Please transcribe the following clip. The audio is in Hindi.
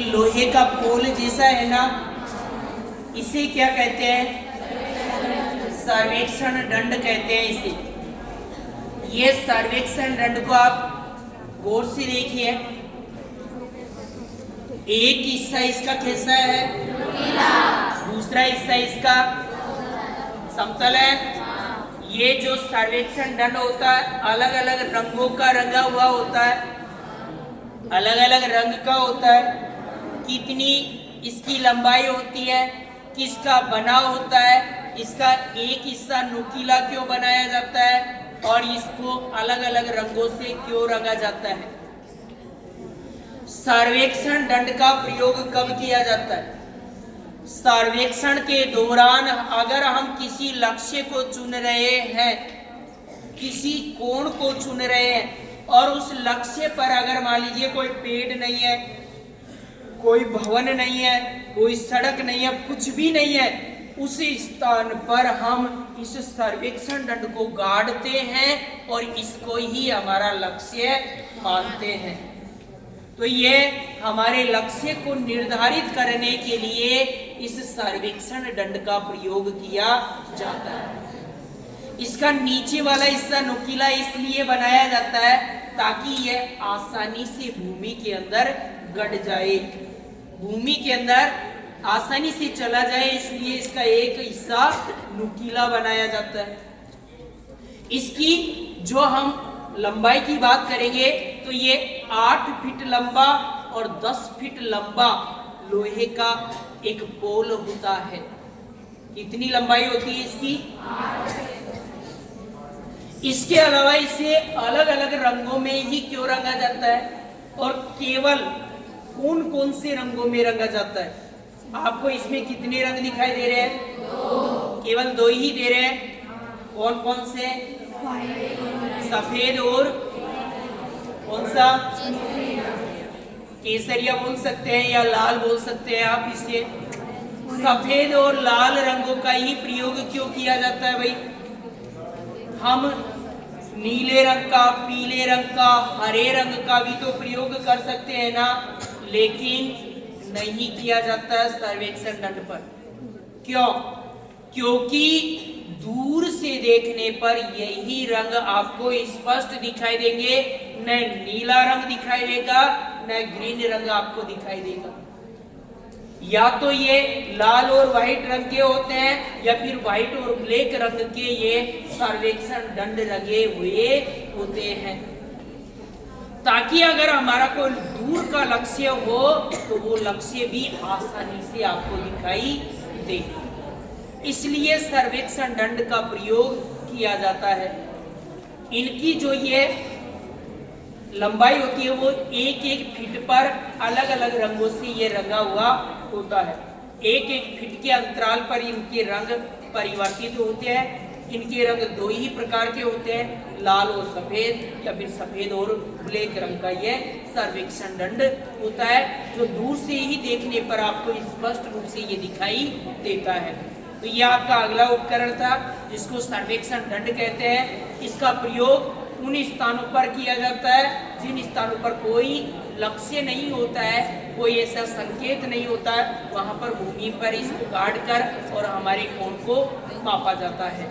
लोहे का पोल जैसा है ना, इसे क्या कहते हैं? सर्वेक्षण दंड कहते हैं इसे। ये सर्वेक्षण दंड को आप गौर से देखिए। एक हिस्सा इसका कैसा है? दूसरा हिस्सा इसका समतल है। ये जो सर्वेक्षण दंड होता है अलग अलग रंगों का रंगा हुआ होता है, अलग अलग रंग का होता है। कितनी इसकी लंबाई होती है, किसका बना होता है, इसका एक हिस्सा नुकीला क्यों बनाया जाता है और इसको अलग अलग रंगों से क्यों रंगा जाता है। सर्वेक्षण दंड का प्रयोग कब किया जाता है? सर्वेक्षण के दौरान अगर हम किसी लक्ष्य को चुन रहे हैं, किसी कोण को चुन रहे हैं और उस लक्ष्य पर अगर मान लीजिए कोई पेड़ नहीं है, कोई भवन नहीं है, कोई सड़क नहीं है, कुछ भी नहीं है, उस स्थान पर हम इस सर्वेक्षण दंड को गाड़ते हैं और इसको ही हमारा लक्ष्य मानते हैं। तो ये हमारे लक्ष्य को निर्धारित करने के लिए इस सर्वेक्षण दंड का प्रयोग किया जाता है। इसका नीचे वाला हिस्सा नुकीला इसलिए बनाया जाता है ताकि यह आसानी से भूमि के अंदर गड़ जाए, भूमि के अंदर आसानी से चला जाए, इसलिए इसका एक हिस्सा नुकीला बनाया जाता है। इसकी जो हम लंबाई की बात करेंगे तो ये 8 फीट लंबा और 10 फीट लंबा लोहे का एक पोल होता है। कितनी लंबाई होती है इसकी? इसके अलावा इसे अलग अलग रंगों में ही क्यों रंगा जाता है और केवल कौन कौन से रंगों में रंगा जाता है? आपको इसमें कितने रंग दिखाई दे रहे हैं? केवल 2 ही दे रहे हैं। कौन कौन से? सफेद और कौन सा? केसरिया बोल सकते हैं या लाल बोल सकते हैं आप इसे। सफेद और लाल रंगों का ही प्रयोग क्यों किया जाता है भाई? हम नीले रंग का, पीले रंग का, हरे रंग का भी तो प्रयोग कर सकते हैं ना, लेकिन नहीं किया जाता है सर्वेक्षण दंड पर। क्यों? क्योंकि दूर से देखने पर यही रंग आपको स्पष्ट दिखाई देंगे, न नीला रंग दिखाई देगा न ग्रीन रंग आपको दिखाई देगा। या तो ये लाल और व्हाइट रंग के होते हैं या फिर व्हाइट और ब्लैक रंग के ये सर्वेक्षण दंड लगे हुए होते हैं, ताकि अगर हमारा कोई दूर का लक्ष्य हो तो वो लक्ष्य भी आसानी से आपको दिखाई दे। इसलिए सर्वेक्षण दंड का प्रयोग किया जाता है। इनकी जो ये लंबाई होती है वो एक एक फीट पर अलग अलग रंगों से ये रंगा हुआ होता है। एक एक फीट के अंतराल पर इनके रंग परिवर्तित होते हैं। इनके रंग 2 ही प्रकार के होते हैं, लाल और सफेद या फिर सफेद और ब्लैक रंग का ये सर्वेक्षण दंड होता है, जो दूर से ही देखने पर आपको स्पष्ट रूप से ये दिखाई देता है। तो ये आपका अगला उपकरण था जिसको सर्वेक्षण दंड कहते हैं। इसका प्रयोग उन स्थानों पर किया जाता है जिन स्थानों पर कोई लक्ष्य नहीं होता है, कोई ऐसा संकेत नहीं होता है, वहां पर भूमि पर इसको गाड़ कर और हमारे कोण को मापा जाता है।